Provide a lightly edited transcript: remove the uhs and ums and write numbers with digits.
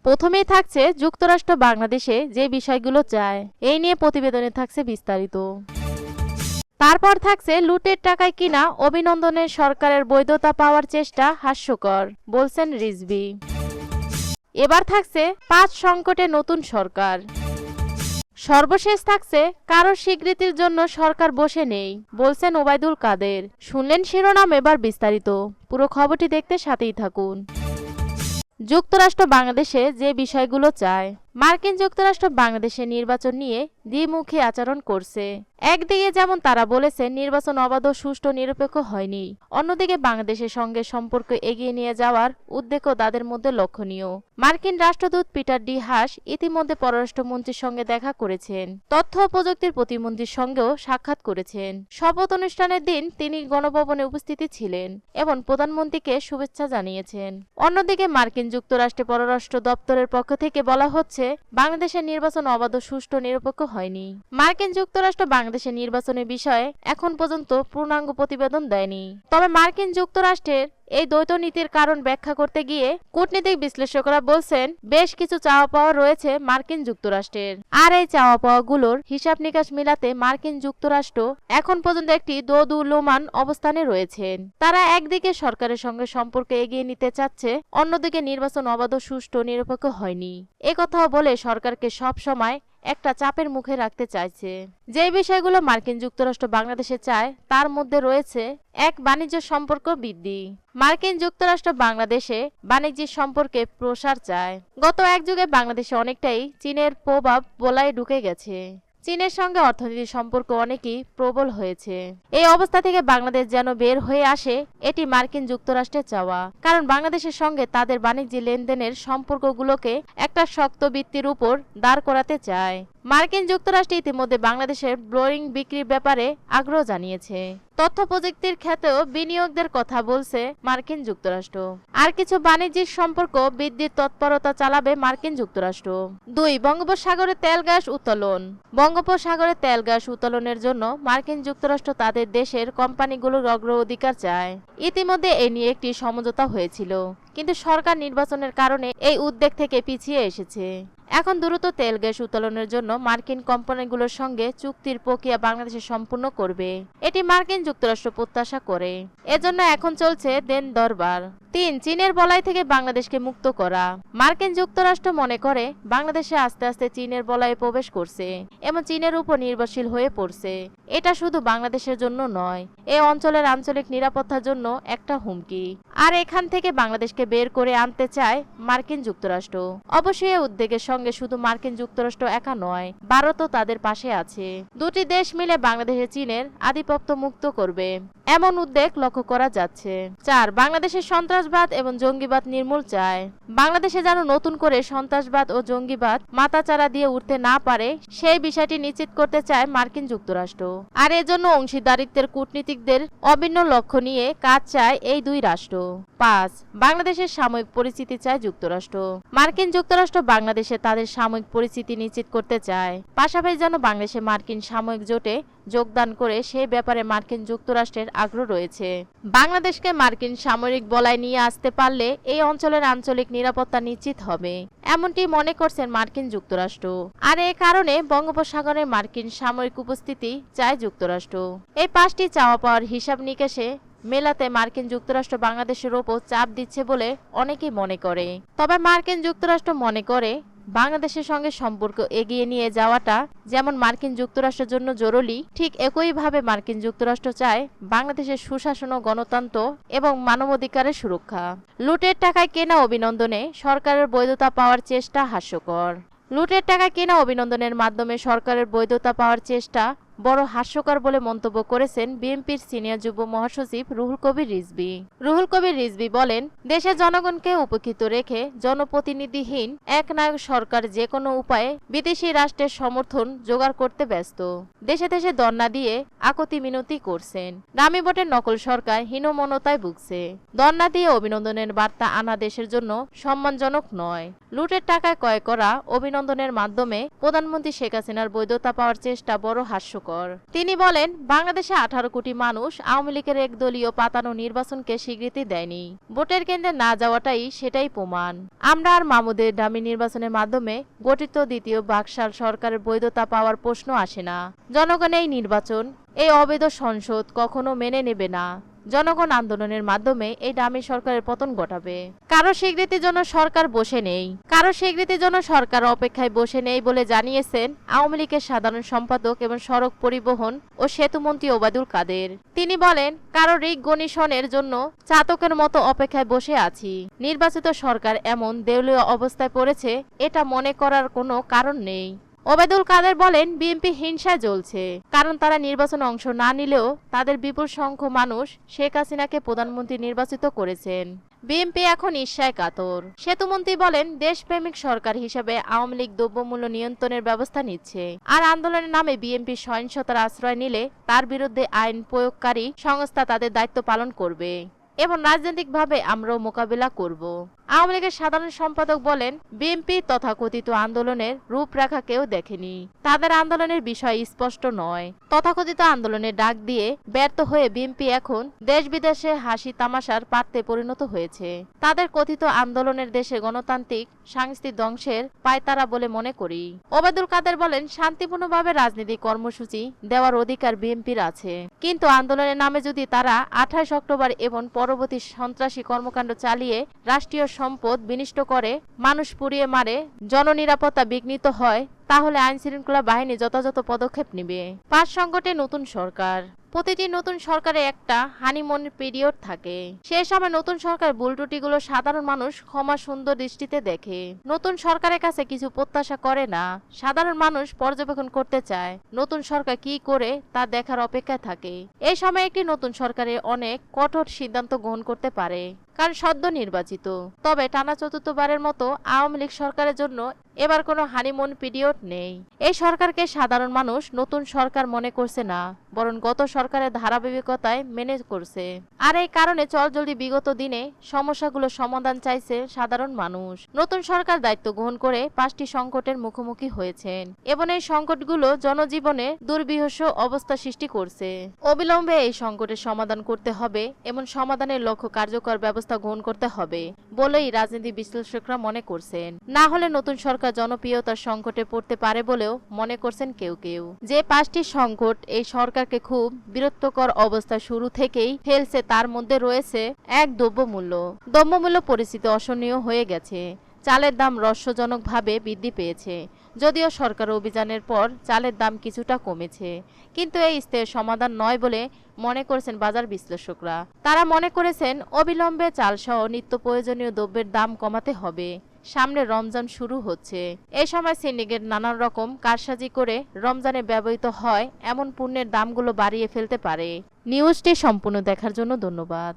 প্রথমেই থাকছে যুক্তরাষ্ট্র বাংলাদেশে যে বিষয়গুলো চায়, এই নিয়ে প্রতিবেদনে থাকছে বিস্তারিত। তারপর থাকছে লুটের টাকায় কিনা অভিনন্দনের সরকারের বৈধতা পাওয়ার চেষ্টা হাস্যকর, বলছেন রিজভী। এবার থাকছে 5 সংকটে নতুন সরকার। সর্বশেষ থাকছে কারোর স্বীকৃতির জন্য সরকার বসে নেই, বলছেন ওবায়দুল কাদের। শুনলেন শিরোনাম, এবার বিস্তারিত। পুরো খবরটি দেখতে সাথেই থাকুন। যুক্তরাষ্ট্র বাংলাদেশে যে বিষয়গুলো চায়। মার্কিন যুক্তরাষ্ট্র বাংলাদেশে নির্বাচন নিয়ে দ্বিমুখী আচরণ করছে। একদিকে যেমন তারা বলেছে নির্বাচন অবাধ, সুষ্ঠু, নিরপেক্ষ হয়নি, অন্যদিকে বাংলাদেশের সঙ্গে সম্পর্ক এগিয়ে নিয়ে যাওয়ার উদ্বেগও তাদের মধ্যে লক্ষণীয়। মার্কিন রাষ্ট্রদূত পিটার ডি হাস ইতিমধ্যে পররাষ্ট্রমন্ত্রীর সঙ্গে দেখা করেছেন, তথ্য ও প্রযুক্তির প্রতিমন্ত্রীর সঙ্গেও সাক্ষাৎ করেছেন। শপথ অনুষ্ঠানের দিন তিনি গণভবনে উপস্থিতি ছিলেন এবং প্রধানমন্ত্রীকে শুভেচ্ছা জানিয়েছেন। অন্যদিকে মার্কিন যুক্তরাষ্ট্রের পররাষ্ট্র দপ্তরের পক্ষ থেকে বলা হচ্ছে বাংলাদেশের নির্বাচন অবাধ, সুষ্ঠু, নিরপেক্ষ হয়নি। মার্কিন যুক্তরাষ্ট্র বাংলাদেশের নির্বাচনের বিষয়ে এখন পর্যন্ত পূর্ণাঙ্গ প্রতিবেদন দেয়নি। তবে মার্কিন যুক্তরাষ্ট্রের এই দ্বৈত নীতির কারণ ব্যাখ্যা করতে গিয়ে কূটনীতিক বিশ্লেষকরা বলছেন বেশ কিছু চাওয়া পাওয়া রয়েছে মার্কিন যুক্তরাষ্ট্রের। আর এই চাওয়া পাওয়াগুলোর হিসাব নিকাশ মিলাতে মার্কিন যুক্তরাষ্ট্র এখন পর্যন্ত একটি দোদুল্যমান অবস্থানে রয়েছেন। তারা একদিকে সরকারের সঙ্গে সম্পর্ক এগিয়ে নিতে চাচ্ছে, অন্যদিকে নির্বাচন অবাধ, সুষ্ঠু, নিরপেক্ষ হয়নি একথাও বলে সরকারকে সব সময় একটা চাপের মুখে রাখতে চাইছে। যে বিষয়গুলো মার্কিন যুক্তরাষ্ট্র বাংলাদেশে চায় তার মধ্যে রয়েছে এক, বাণিজ্য সম্পর্ক বৃদ্ধি। মার্কিন যুক্তরাষ্ট্র বাংলাদেশে বাণিজ্যিক সম্পর্কে প্রসার চায়। গত এক যুগে বাংলাদেশে অনেকটাই চীনের প্রভাব বলায় ঢুকে গেছে। চীনের সঙ্গে অর্থনৈতিক সম্পর্ক অনেকই প্রবল হয়েছে। এই অবস্থা থেকে বাংলাদেশ যেন বের হয়ে আসে, এটি মার্কিন যুক্তরাষ্ট্রের চাওয়া। কারণ বাংলাদেশের সঙ্গে তাদের বাণিজ্যিক লেনদেনের সম্পর্কগুলোকে একটা শক্ত ভিত্তির উপর দাঁড় করাতে চায়। মার্কিন যুক্তরাষ্ট্র ইতিমধ্যে বাংলাদেশের বোয়িং বিক্রির ব্যাপারে আগ্রহ জানিয়েছে। তথ্য প্রযুক্তির ক্ষেত্রেও বিনিয়োগদের কথা বলছে মার্কিন যুক্তরাষ্ট্র। আর কিছু বাণিজ্যিক সম্পর্ক বৃদ্ধির তৎপরতা চালাবে মার্কিন যুক্তরাষ্ট্র। 2, বঙ্গোপসাগরে তেল গ্যাস উত্তোলন। বঙ্গোপসাগরে তেল গ্যাস উত্তোলনের জন্য মার্কিন যুক্তরাষ্ট্র তাদের দেশের কোম্পানিগুলোর অগ্রাধিকার চায়। ইতিমধ্যে এ নিয়ে একটি সমঝোতা হয়েছিল, কিন্তু সরকার নির্বাচনের কারণে এই উদ্যোগ থেকে পিছিয়ে এসেছে। এখন দ্রুত তেল গ্যাস উত্তোলনের জন্য মার্কিন কোম্পানিগুলোর সঙ্গে চুক্তির প্রক্রিয়া বাংলাদেশে সম্পূর্ণ করবে, এটি মার্কিন যুক্তরাষ্ট্র প্রত্যাশা করে। এজন্য এখন চলছে দেন দরবার। 3, চীনের বলয় থেকে বাংলাদেশকে মুক্ত করা। মার্কিন যুক্তরাষ্ট্র মনে করে বাংলাদেশে আস্তে আস্তে চীনের বলয়ে প্রবেশ করছে এবং চীনের উপর নির্ভরশীল হয়ে পড়ছে। এটা শুধু বাংলাদেশের জন্য নয়, এই অঞ্চলের আঞ্চলিক নিরাপত্তার জন্য একটা হুমকি। আর এখান থেকে বাংলাদেশকে বের করে আনতে চায় মার্কিন যুক্তরাষ্ট্র। অবশ্যই এই উদ্যোগের সঙ্গে শুধু মার্কিন যুক্তরাষ্ট্র একা নয়, ভারতও তাদের পাশে আছে। দুটি দেশ মিলে বাংলাদেশে চীনের আধিপত্য মুক্ত করবে, এমন উদ্যোগ লক্ষ্য করা যাচ্ছে। 4, বাংলাদেশের সন্ত্রাসবাদ এবং জঙ্গিবাদ নির্মূল চায়। বাংলাদেশে যেন নতুন করে সন্ত্রাসবাদ ও জঙ্গিবাদ মাথাচাড়া দিয়ে উঠতে না পারে, সেই বিষয়টি নিশ্চিত করতে চায় মার্কিন যুক্তরাষ্ট্র। আর এজন্য অংশীদারিত্বের কূটনীতিকদের অভিন্ন লক্ষ্য নিয়ে কাজ চায় এই দুই রাষ্ট্র। 5, বাংলাদেশের সাময়িক পরিস্থিতি চায় যুক্তরাষ্ট্র। মার্কিন যুক্তরাষ্ট্র বাংলাদেশে তাদের সাময়িক পরিস্থিতি নিশ্চিত করতে চায়, পাশাপাশি যেন বাংলাদেশে মার্কিন সাময়িক জোটে যোগদান করে সেই ব্যাপারে মার্কিন যুক্তরাষ্ট্রের আগ্রহ রয়েছে। বাংলাদেশকে মার্কিন সামরিক বলয় নিয়ে আসতে পারলে এই অঞ্চলের আঞ্চলিক নিরাপত্তা নিশ্চিত হবে, এমনটি মনে করছেন মার্কিন যুক্তরাষ্ট্র। আর এ কারণে বঙ্গোপসাগরে মার্কিন সামরিক উপস্থিতি চায় যুক্তরাষ্ট্র। এই 5টি চাওয়া পাওয়ার হিসাব নিকেশে মেলাতে মার্কিন যুক্তরাষ্ট্র বাংলাদেশের ওপর চাপ দিচ্ছে বলে অনেকেই মনে করে। তবে মার্কিন যুক্তরাষ্ট্র মনে করে বাংলাদেশের সঙ্গে সম্পর্ক এগিয়ে নিয়ে যাওয়াটা যেমন মার্কিন যুক্তরাষ্ট্রের জন্য জরুরি, ঠিক একইভাবে মার্কিন যুক্তরাষ্ট্র চায় বাংলাদেশের সুশাসন ও গণতন্ত্র এবং মানবাধিকারের সুরক্ষা। লুটের টাকায় কেনা অভিনন্দনে সরকারের বৈধতা পাওয়ার চেষ্টা হাস্যকর। লুটের টাকায় কেনা অভিনন্দনের মাধ্যমে সরকারের বৈধতা পাওয়ার চেষ্টা বড় হাস্যকর বলে মন্তব্য করেছেন বিএনপির সিনিয়র যুগ্ম মহাসচিব রুহুল কবির রিজভী। রুহুল কবির রিজভী বলেন, দেশের জনগণকে উপেক্ষিত রেখে জনপ্রতিনিধিহীন একনায়ক সরকার যে কোনো উপায়ে বিদেশি রাষ্ট্রের সমর্থন জোগাড় করতে ব্যস্ত। দেশে দেশে ধর্ণা দিয়ে আকুতি মিনতি করছেন। দামি ভোটের নকল সরকার হীনমন্যতায় ভুগছে। ধর্ণা দিয়ে অভিনন্দনের বার্তা আনা দেশের জন্য সম্মানজনক নয়। লুটের টাকায় ক্রয় করা অভিনন্দনের মাধ্যমে প্রধানমন্ত্রী শেখ হাসিনার বৈধতা পাওয়ার চেষ্টা বড় হাস্যকর। হাস্যকর। তিনি বলেন, বাংলাদেশে 18 কোটি মানুষ আওয়ামী লীগের একদলীয় পাতানো নির্বাচনকে স্বীকৃতি দেয়নি। ভোটের কেন্দ্রে না যাওয়াটাই সেটাই প্রমাণ। আমরা আর মামুদের ডামি নির্বাচনের মাধ্যমে গঠিত দ্বিতীয় বাকশাল সরকারের বৈধতা পাওয়ার প্রশ্ন আসে না। জনগণ এই নির্বাচন, এই অবৈধ সংসদ কখনো মেনে নেবে না। জনগণ আন্দোলনের মাধ্যমে এই ডামি সরকারের পতন ঘটাবে। কারো স্বীকৃতির জন্য সরকার বসে নেই, কারো স্বীকৃতির জন্য সরকার অপেক্ষায় বসে নেই বলে জানিয়েছেন আওয়ামী লীগের সাধারণ সম্পাদক এবং সড়ক পরিবহন ও সেতুমন্ত্রী ওবায়দুল কাদের। তিনি বলেন, কারো রিক গণিশনের জন্য চাতকের মতো অপেক্ষায় বসে আছি। নির্বাচিত সরকার এমন দেউলিয়া অবস্থায় পড়েছে, এটা মনে করার কোনো কারণ নেই। ওবায়দুল কাদের বলেন, বিএনপি হিংসায় জ্বলছে, কারণ তারা নির্বাচনে অংশ না নিলেও তাদের বিপুল সংখ্যক মানুষ শেখ হাসিনাকে প্রধানমন্ত্রী নির্বাচিত করেছেন। বিএনপি এখন ঈর্ষায় কাতর। সেতুমন্ত্রী বলেন, দেশপ্রেমিক সরকার হিসেবে আওয়ামী লীগ দ্রব্যমূল্য নিয়ন্ত্রণের ব্যবস্থা নিচ্ছে, আর আন্দোলনের নামে বিএনপি সহিংসতার আশ্রয় নিলে তার বিরুদ্ধে আইন প্রয়োগকারী সংস্থা তাদের দায়িত্ব পালন করবে এবং রাজনৈতিকভাবে আমরাও মোকাবিলা করব। আওয়ামী লীগের সাধারণ সম্পাদক বলেন, বিএনপি তথাকথিত আন্দোলনের রূপরেখা কেউ দেখেনি, তাদের আন্দোলনের বিষয় স্পষ্ট নয়। তথাকথিত আন্দোলনের ডাক দিয়ে ব্যর্থ হয়ে বিএনপি এখন দেশ বিদেশে হাসি তামাশার পাত্রে পরিণত হয়েছে। তাদের কথিত আন্দোলনের দেশে গণতান্ত্রিক সাংস্কৃতিক ধ্বংসের পায়তারা বলে মনে করি। ওবায়দুল কাদের বলেন, শান্তিপূর্ণভাবে রাজনৈতিক কর্মসূচি দেওয়ার অধিকার বিএনপির আছে, কিন্তু আন্দোলনের নামে যদি তারা 28 অক্টোবর এবং পরবর্তী সন্ত্রাসী কর্মকাণ্ড চালিয়ে রাষ্ট্রীয় সম্পদ বিনষ্ট করে, মানুষ পুড়িয়ে মারে, জননিরাপত্তা বিঘ্নিত হয়, তাহলে আইন শৃঙ্খলা বাহিনী যথাযথ পদক্ষেপ নেবে। 5 সংকটে নতুন সরকার। প্রতিটি নতুন সরকারে একটা হানিমুন পিরিয়ড থাকে। সে সময় নতুন সরকার ভুল ত্রুটিগুলো সাধারণ মানুষ ক্ষমা সুন্দর দৃষ্টিতে দেখে। নতুন সরকারের কাছে কিছু প্রত্যাশা করে না, সাধারণ মানুষ পর্যবেক্ষণ করতে চায় নতুন সরকার কি করে তা দেখার অপেক্ষায় থাকে। এই সময় একটি নতুন সরকারে অনেক কঠোর সিদ্ধান্ত গ্রহণ করতে পারে, কারণ সদ্য নির্বাচিত। তবে টানা চতুর্থবারের মতো আওয়ামী লীগ সরকারের জন্য এবার কোনো হানিমুন পিরিয়ড নেই। এই সরকারকে সাধারণ মানুষ নতুন সরকার মনে করছে না, বরং গত সরকারের ধারাবাহিকতায় মেনে করছে। আর এই কারণে চলজলদি বিগত দিনে সমস্যাগুলো সমাধান চাইছে সাধারণ মানুষ। নতুন সরকার দায়িত্ব গ্রহণ করে 5টি সংকটের মুখোমুখি হয়েছেন এবং এই সংকটগুলো জনজীবনে দুর্বিহস্য অবস্থা সৃষ্টি করছে। অবিলম্বে এই সংকটের সমাধান করতে হবে এবং সমাধানের লক্ষ্য কার্যকর ব্যবস্থা গ্রহণ করতে হবে বলেই রাজনীতি বিশ্লেষকরা মনে করছেন। না হলে নতুন সরকার জনপ্রিয়তার সংকটে পড়তে পারে বলেও মনে করছেন কেউ কেউ। যে 5টি সংকট এই সরকারকে খুব বিরক্তকর অবস্থা শুরু থেকেই ফেলছে, তার মধ্যে রয়েছে 1. দ্রব্যমূল্য পরিস্থিতি অসহনীয় হয়ে গেছে। চালের দাম রহস্যজনকভাবে বৃদ্ধি পেয়েছে। যদিও সরকার অভিযানের পর চালের দাম কিছুটা কমেছে, কিন্তু এই স্থায়ী সমাধান নয় বলে মনে করেছেন বাজার বিশ্লেষকরা। তারা মনে করেছেন অবিলম্বে চালসহ নিত্য প্রয়োজনীয় দ্রব্যের দাম কমাতে হবে। সামনে রমজান শুরু হচ্ছে, এই সময় সিন্ডিকেট নানান রকম কারসাজি করে রমজানে ব্যবহৃত হয় এমন পণ্যের দামগুলো বাড়িয়ে ফেলতে পারে। নিউজটি সম্পূর্ণ দেখার জন্য ধন্যবাদ।